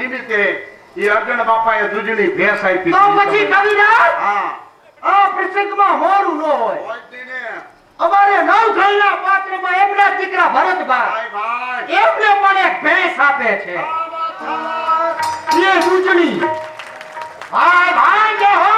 નિમિત્તે એ અર્જુન બાપાએ દૂધની ભેંસ આપી. તો પછી કવિરાજ હા આ પ્રસંગમાં મોરું ન હોય. હોયતી ને. અમારે નવ ઘરના પાત્રમાં એમના દીકરા ભરતભાઈ ભાઈ એમને પણ એક ભેંસ આપે છે. એ દૂધની ભાઈ ભાઈ જે હો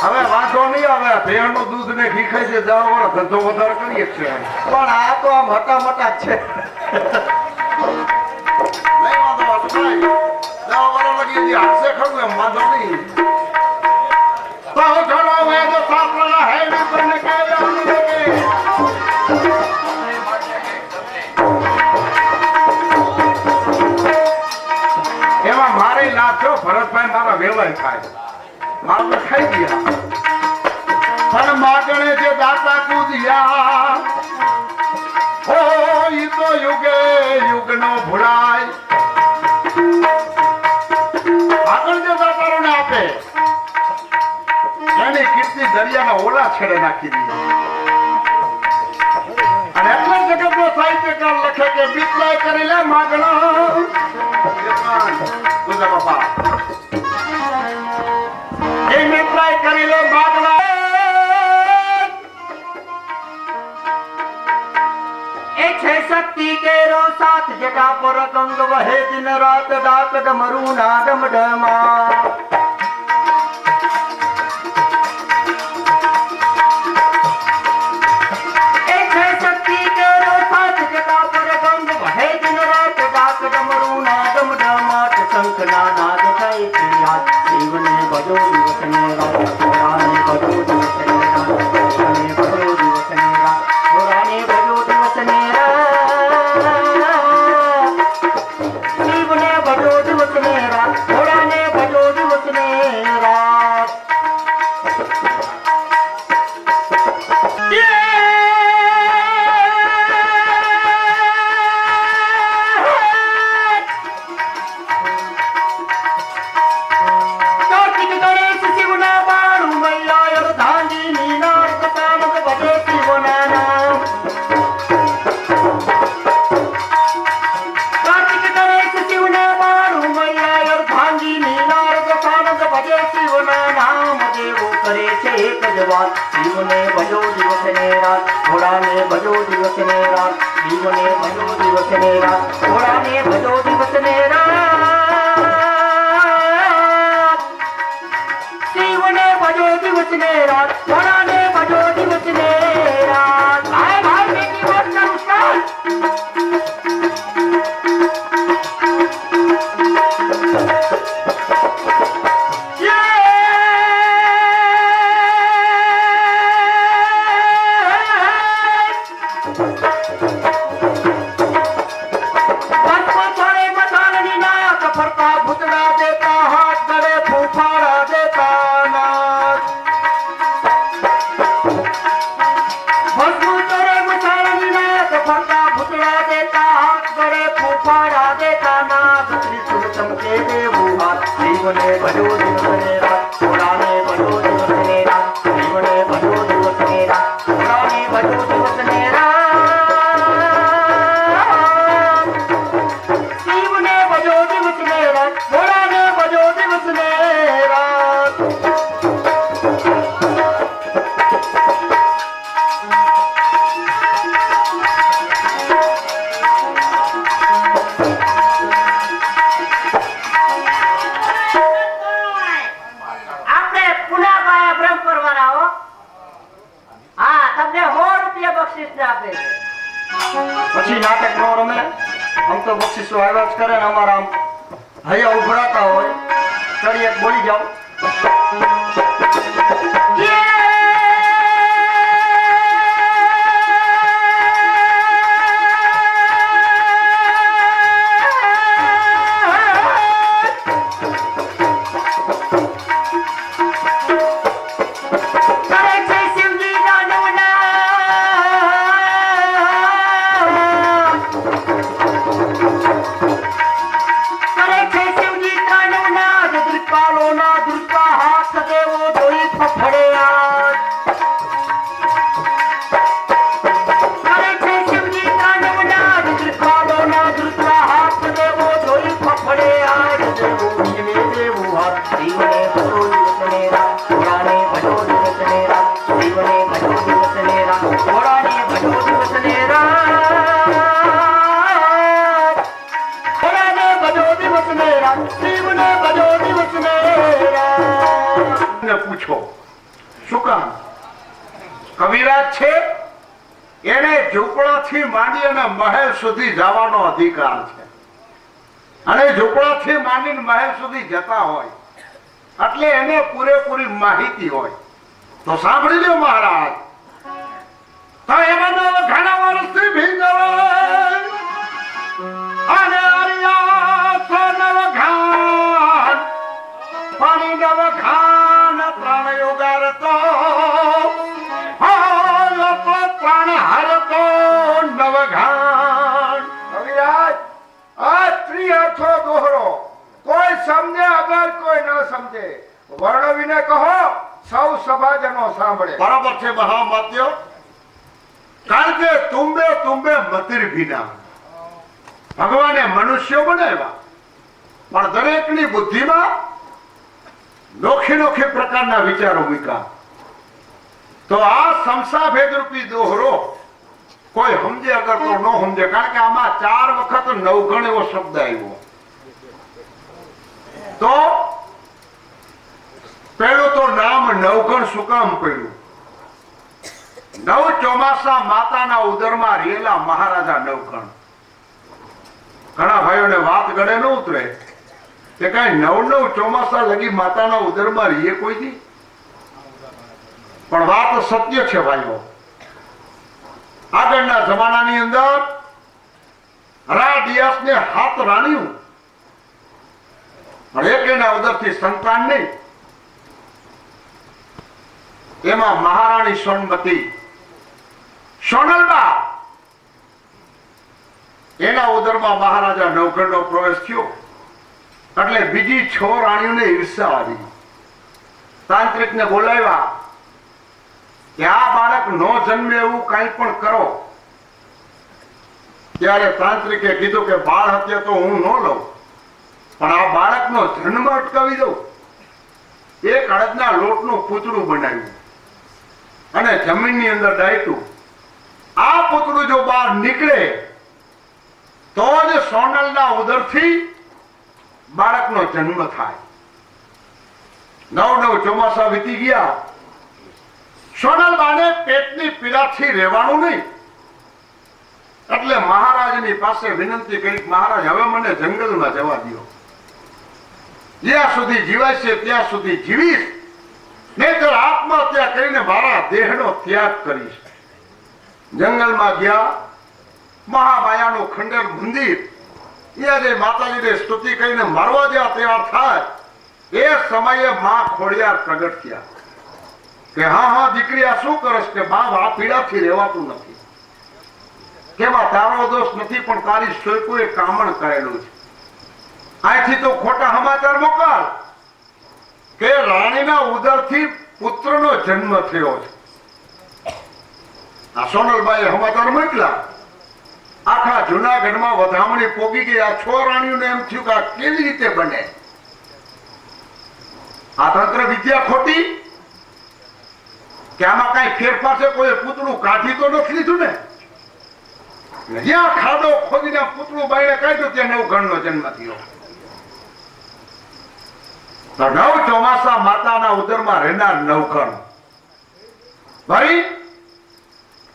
હવે વાંધો નહીં આવે. ભેણનું દૂધ ને ઘી ખાઈ છે 10 વર્ષ ધંધો વધારે કરીએ છીએ. પણ આ તો આમ હટા મટા છે. નહીં વાંધો ભાઈ 10 વર્ષ લગી હજી હાથસે ખરું એમ વાંધો નહીં. તો ચલો હવે તો સાપલા હે ને તને કે એમાં મારે લાભ થયો. ભરતભાઈ મારા વેવાય થાય મારું ખાઈ ગયા પણ માગણે જે દાતા કૂદ્યા હો ઈ તો યુગે યુગનો ભૂલાય. આગળ જે દાતારોને આપે એની કીર્તિ દરિયાના ઓલા છેડે નાખી દીધી. અને એટલે જગતનો સાહિત્યકાર લખે કે બીતલાય કરી લે માગણો તુજા બાપા એ મિત્રાય કરી લે માગણો. એ છે શક્તિ કેરો સાથ જટા પર ગંગ વહે દિન રાત ડાક ડમરૂ ના ડમડમા. એ છે શક્તિ કેરો સાથ જટા પર ગંગ વહે દિન રાત ડાક ડમરૂ ના ડમડમા. શંખ ના નાદ થાય પ્રિયા શિવને ભજો દિવસ ને રાત પુરાણે ભજો દિવસ ને રાત પુરાણે ભજો દિવસ ને રાત પુરાણે ભજો દિવસ ને રાત શિવને ભજો દિવસ ને રાત પુરાણે ભજો દિવસ ને રાત. કાર્તિક ગણેશ શિવના બાળુ મૈયા અર્ધાંગી નીનાદ કામક ભજે શિવના નામ. કાર્તિક ગણેશ શિવના બાળુ મૈયા અર્ધાંગી નીનાદ કામક ભજે શિવના નામ. દેવો કરે છે એક જ વાત શિવને ભજો દિવસ ને રાત ઘોડાને ભજો દિવસ ને રાત શિવને ભજો દિવસ ને રાત ઘોડાને ભજો દિવસ ને રાત શિવને ભજો દિવસ ને રાત ઘોડાને ભજો દિવસ ને રાત. ભાઈ ભાઈ બેટી વાત કરું છું. ફરતા ભૂતડા દેતા હાથ ગળે ફૂફાડા દેતા નાથ. ભસ્મુતરે મસાળની નાથ ફરતા ભૂતડા દેતા હાથ ગળે ફૂફાડા દેતા નાથ. ત્રિશુળ ચમકે દેવું હાથ શિવને ભજો દિવસ ને રાત ઘોડાને ભજો દિવસ ને રાત શિવને ભજો દિવસ ને રાત ઘોડાને ભજો દિવસ ને રાત શિવને ભજો દિવસ ને રાત ઘોડાને ભજો દિવસ ને રાત. આપણે પુનાભાઈ બ્રહ્મપુર વાળા હો. હા તમને 100 રૂપિયા બક્ષિસ આપે છે. પછી નાટક નો રમે આમ તો બક્ષિસો આવ્યા જ કરે ને અમારા આમ હૈયા ઉભરાતા હોય ચડી એક બોલી જાઓ. કરે છે શિવજી નાનું નામ. કરે છે શિવજી નાનું નાદ દ્રિપાલો ના પૂછો. શું કામ? કવિરાજ છે એને ઝૂંપડાથી માંડી અને મહેલ સુધી જવાનો અધિકાર છે, અને ઝૂંપડાથી માંડીને મહેલ સુધી જતા હોય એટલે એને પૂરેપૂરી માહિતી હોય. તો સાંભળી લો મહારાજ, તો એમાં ઘણા વર્ષથી ભીંગળ અને અરિયા તો નવઘાન પાણી નવઘાન ત્રણ યુગારતો પ્રાણ હારતો નવઘાન. કવિરાજ, આ ત્રિઅર્થો દોહરો કોઈ સમજે અગર કોઈ ન સમજે વર્ણવીને કહો, સૌ સભાજનો સાંભળે. બરાબર છે મહામાત્યો, કારણ કે તુંબે તુંબે મતિર ભીના. ભગવાને મનુષ્યો બનાવ્યા પણ દરેકની બુદ્ધિમાં નોખી નોખી પ્રકારના વિચારો મૂક્યા. તો આ સમસા ભેદરૂપી દોહરો કોઈ સમજે અગર તો ન સમજે, કારણ કે આમાં 4 વખત નવગણ એવો શબ્દ આવ્યો. તો પેલું તો નામ નવગણ શું કામ પડ્યું? નવ ચોમાસા માતાના ઉદરમાં રહેલા મહારાજા નવગણ. ઘણા ભાઈઓને વાત ગળે ન ઉતરે કે કઈ 9 ચોમાસા લગી માતાના ઉદરમાં રહીએ કોઈ દી, પણ વાત સત્ય છે ભાઈઓ. આગળના જમાનાની અંદર રાડિયાસને 7 રાણીઓ, પણ એક એના ઉદરથી સંતાન નહીં. એમાં મહારાણી સોનમતી સોનલબા, એના ઉદરમાં મહારાજા નવગણનો પ્રવેશ થયો એટલે બીજી 6 રાણીઓને ઈર્ષા આવી. તાંત્રિકને બોલાવ્યા કે આ બાળક નો જન્મે એવું કંઈ પણ કરો. ત્યારે તાંત્રિકે કીધું કે બાળ હત્યા તો હું ન લઉં, પણ આ બાળકનો જન્મ અટકાવી દઉં. એક અડદના લોટનું પૂતળું બનાવ્યું અને જમીનની અંદર દાટ્યું. આ પૂતળું જો બહાર નીકળે તો જ સોનલના ઉદરથી બાળકનો જન્મ થાય. 9 ચોમાસા વીતી ગયા. સોનલબાને પેટની પીડાથી રહેવાનું નહીં એટલે મહારાજની પાસે વિનંતી કરી, મહારાજ હવે મને જંગલમાં જવા દો, જ્યાં સુધી જીવાય છે ત્યાં સુધી જીવીશ, નહીંતર આત્મહત્યા કરીને મારા દેહનો ત્યાગ કરીશ. જંગલમાં ગયા. મહામાયાનું ખંડેર મંદિર, જે માતાજીને સ્તુતિ કરીને મારવા જેવા તૈયાર થાય એ સમયે માં ખોડિયાર પ્રગટ થયા કે હા દીકરી આ શું કરસ? કે બા આ પીડાથી રહેવાતું નથી. કેમાં તારો દોષ નથી, પણ તારી સોયકોએ કામણ કરેલું છે. અહીંથી તો ખોટા સમાચાર મોકલ કે રાણીના ઉદરથી પુત્રનો જન્મ થયો છે. આ સોનલબાઈએ સમાચાર મોકલ્યા. આખા જુનાગઢમાં વધામણી પોગી ગઈ. આ 6 રાણીઓને એમ થયું કે આ કેવી રીતે બને? આ તંત્ર વિદ્યા ખોટી કે આમાં કઈ ફેરફાર છે? કોઈ પૂતળું કાઢી તો નથી લીધું ને? જ્યાં ખાડો ખોદીને પૂતળું બાયણે કાઢ્યું ત્યાં નવગણનો જન્મ થયો. 9 ચોમાસા માતાના ઉદરમાં રહેનાર નવગણ ભાઈ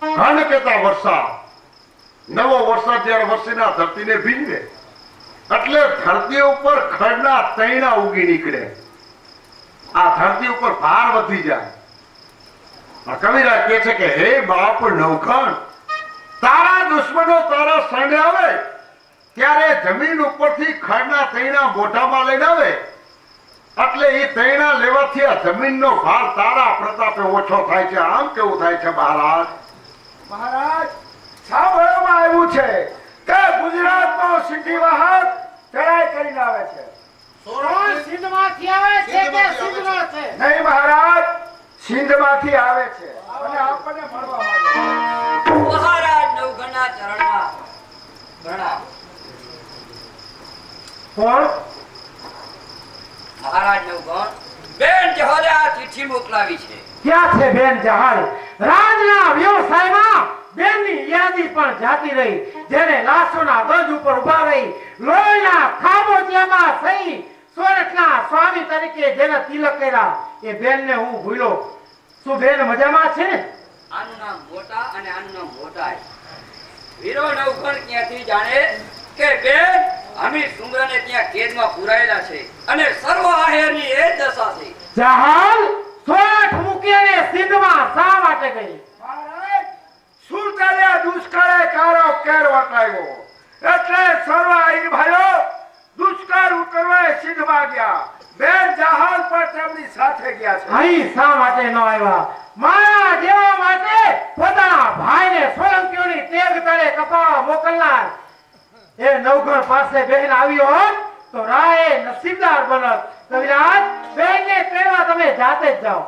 ઘન કેતા વરસાદ, નવો વરસાદ જયારે વરસીના ધરતીને ભીંજવે એટલે ધરતી ઉપર ખડના તૈણા ઉગી નીકળે. આ ધરતી ઉપર ભાર વધી જાય. કવિરાજ કહે છે કે હે બાપ નવગણ, તારા દુશ્મનો તારા શરણે આવે ત્યારે જમીન ઉપરથી ખડના તૈણા મોઢામાં લઈને આવે એટલે એ તૈણા લેવાથી આ જમીનનો ભાર તારા પ્રતાપે ઓછો થાય છે. આમ કેવું થાય છે મહારાજ? મહારાજ, સાંભળવામાં આવ્યું છે કે ગુજરાતનો સિંધી વાહક ચડાઈ કરીને આવે છે. સિંધમાંથી આવે છે કે સિંધનો છે? નહીં મહારાજ, સિંધમાંથી આવે છે અને આપણને મળવા માંગે છે. મહારાજ નવઘણના ચરણમાં પ્રણામ. કોણ? મહારાજ નવઘણ, બેન જહોરે આ ચિઠ્ઠી મોકલાવી છે. ક્યાં છે બેન જહાલ? રાજના વ્યવસાયમાં બેનની યાદી પણ જાતી રહી. જેને લાશોના ગજ ઉપર ઉભા રહી લોહીના ખાબોચિયામાં સહી સોરઠના સ્વામી તરીકે જેને તિલક કર્યા એ બેનને હું ભૂલ્યો. શું બેન મજામાં છે? આનું નામ મોટા અને આનું નામ મોટાય. વીરો નવઘણ ક્યાંથી જાણે કે બેન અમી સુમરાને ત્યાં કેદમાં પુરાયેલા છે અને સર્વ આહેરની એ જ દશા છે. જહાલ સોઠ મૂકીને સિંધમાં શા માટે ગઈ? મહારાજ સુરતલિયા દુષ્કાળે કારો કેર વટાવ્યો એટલે સર્વ આઈ ભાઈઓ દુષ્કાળ ઉતરવા સિંધમાં ગયા. બેન જહાજ પર તેમની સાથે ગયા છે. અહીં શા માટે ન આવ્યા? મારા જેવા માટે પોતાના ભાઈને સોલંકીઓની તેગ તળે કપાવા મોકલનાર એ નવઘણ પાસે બહેન આવ્યો હોત તો રાયે નસીબદાર બનત. કવિરાજ, બહેનને તેડવા તમે જાતે જ જાઓ.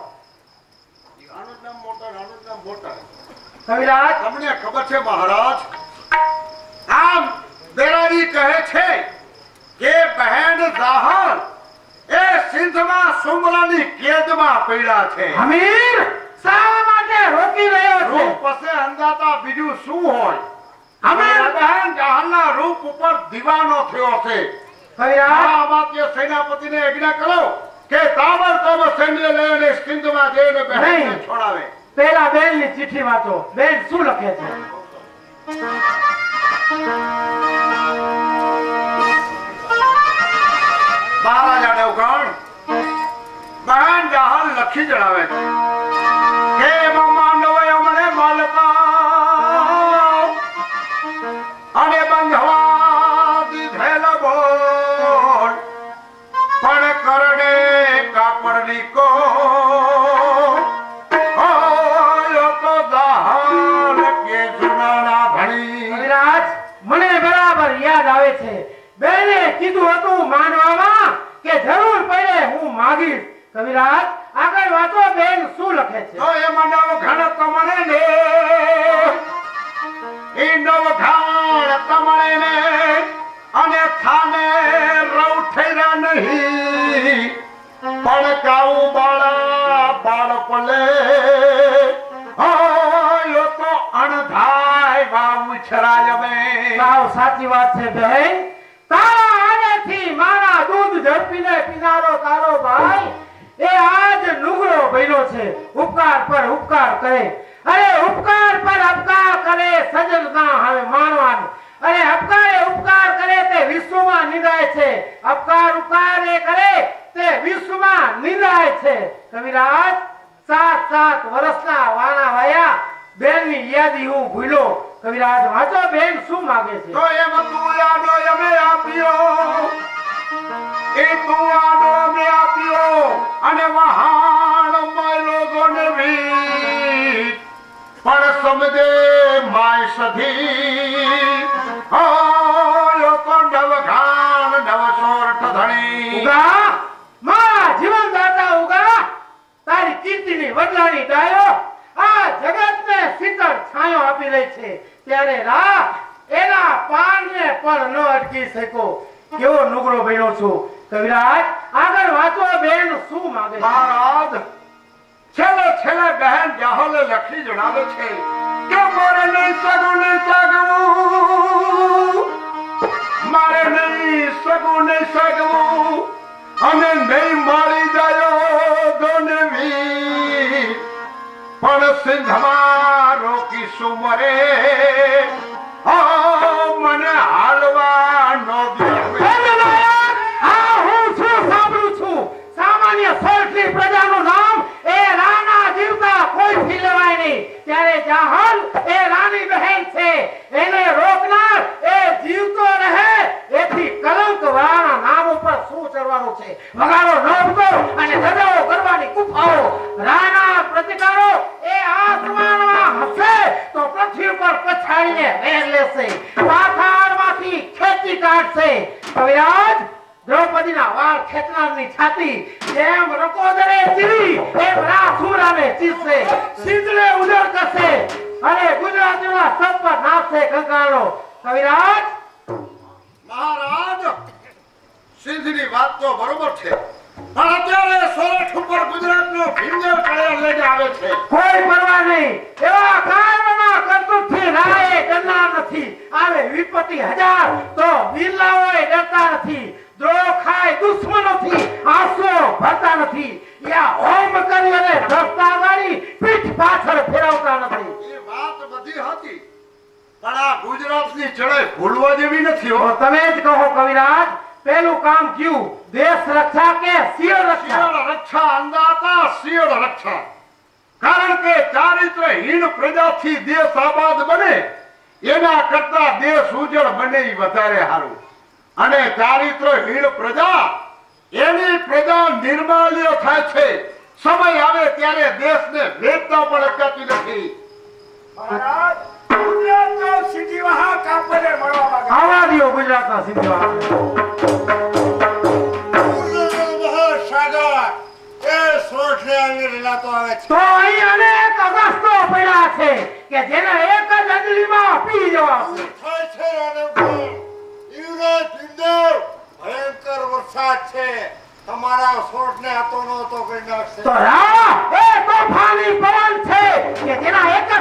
આનું નામ મોટા, આનું નામ મોટા. કવિરાજ, તમને ખબર છે મહારાજ, આમ બેરાડી કહે છે કે બહેન જાહલ એ સિંધમાં સુમરાની કેદમાં પડ્યા છે. અમીર શા માટે રોકી રહ્યો છે? રૂપ પાસે અંદાતા બીજું શું હોય? અમીર, બહેન જાહલના રૂપ ઉપર દીવાનો થયો છે. કવિરાજ, આ અમાત્ય સેનાપતિને આજ્ઞા કરો કે તાબડતોબ સૈન્ય લઈને સિંધમાં જઈને બહેનને નહીં. છોડાવે. પેલા બેનની ચિઠ્ઠી વાંચો. બેન શું લખે છે? મહારાજા નવઘણ બહેન જાહલ લખી જણાવે છે કે માનવ અમને માલકા અને બંધવા દીધેલ બોલ પણ કરડે કાપડની કો લોકો જાહલ કે જુનાના ધણી. કવિરાજ, મને બરાબર યાદ આવે છે. બેને કીધું હતું માનવામાં કે જરૂર પડે હું માગીશ. કવિરાજ, આગળ વાંચો. બેન શું લખે છે? તો એ માનવ ઘણ તમને ને એ નવ ઘાણ તમને ને અને થાને રૌઠેરા નહીં પણ કાવું બાળા બાળપલે લોકો અણધાય વાવ છરાય મે. સાવ સાચી વાત છે બહેન. તારા આનેથી મારા દૂધ ઝડપીને પીનારો તારો ભાઈ એ આજ નુગરો બન્યો છે. ઉપકાર પર ઉપકાર કરે, અરે ઉપકાર પર અપકાર કરે સજન ના હવે માણવાનું. અરે અપકારે ઉપકાર કરે તે વિશ્વમાં નિંદાય છે. અપકાર ઉપકાર એ કરે તે વિશ્વમાં નિંદાય છે. કવિરાજ, 7 વર્ષના વાના વાયા બેનની યાદી હું ભૂલ્યો. કવિરાજ, વાંચો. બેન શું માગે છે? તો એમ તું યાદો અમે આપ્યો એ તું આડો અમે આપ્યો અને વહાણ માયલો ગોને વી પણ સમજે માય સધી લોકો નવઘાન નવસોરઠ ધણી. ઉગા, મારા જીવનદાતા ઉગા, તારી કીર્તિની વડલાની ડાયો આ જગતને શીતળ છાંયો આપી રહી છે. ત્યારે રા એના પાનને પણ ન અટકી શકો. કેવો નુગરો બન્યો છું. કવિરાજ, આગળ વાંચો. બેન શું માગે છે? મહારાજ છેલ્લે છેલ્લે બહેન જાહલે લખી જણાવે છે કે મારે નહીં સગું નહીં સગવું, મારે નહીં સગું નહીં સગવું અને નહીં મારી જાયો ગોનવી પણ સિંધમાં રોકી સુમરે મને હાલવા નો દેવે. આ હું શું સાંભળું છું? સામાન્ય સોળઠી પ્રજાનું નામ એ રાના જીવતા કોઈથી લેવાય નહીં. ત્યારે જાહલ એ રાની બહેન છે. એને રોકનાર એ જીવતો રહે એથી કલંક વાળાના નામ ઉપર શું ચડવાનું છે? વગાડો નોંધો અને ગજાઓ કરવાની ગુફાઓ. રાના પ્રતિકારો એ આસમાનમાં હશે તો પૃથ્વી પર પછાડીને વેર લેશે, પાથાળમાંથી ખેંચી કાઢશે. કવિરાજ, દ્રૌપદીના વાળ ખેંચનારની છાતી જેમ રકોદરે ચીરી એમ રાસુરાને ચીરશે, સિંધને ઉજળ કરશે અને ગુજરાતીના સબ પર નાચશે કંકાળો. કવિરાજ, મહારાજ સિંધની વાત તો બરોબર છે પણ અત્યારે સોરઠ ઉપર ગુજરાતનો ભીમદેવ કળિયા લઈને આવે છે. કોઈ પરવા નહીં. એવા કાયમના કરતૂતથી રાયે ડરનાર નથી. આવે વિપત્તિ હજાર તો બિરલાઓય ડરતા નથી. દ્રોહ ખાય દુશ્મનોથી આંસુ ભરતા નથી. યા હોમ કરી અને રસ્તા વાળી પીઠ પાછળ ફેરવતા નથી. એ વાત બધી હતી પણ આ ગુજરાતની ચડાઈ ભૂલવા જેવી નથી હો. તો તમે જ કહો કવિરાજ, પેલું કામ કયું, દેશ રક્ષા કે શિયળ રક્ષા? શિયળ રક્ષા અંદાતા શિયળ રક્ષા. કારણ કે ચારિત્રહીન પ્રજાથી દેશ આબાદ બને એના કરતા દેશ ઉજળ બને ઈ વધારે સારું. અને ચારિત્રહીન પ્રજા એની પ્રજા નિર્માલ્ય થાય છે. સમય આવે ત્યારે દેશને વેચતા પણ અટકાતી નથી. મહારાજ ગુજરાતનો સીધી વાહક આપણને મળવા માંગે છે. આવા દ્યો ગુજરાતના સિંધવા. તો અહીં અનેક અગસ્તો પડ્યા છે કે જેને એક જ અંજલિમાં પી જવા છે. ભયંકર વરસાદ છે. તમારા સોટને હતો નહોતો કરી નાખશે. તો રા એ તોફાની પવન છે કે જેના એક જ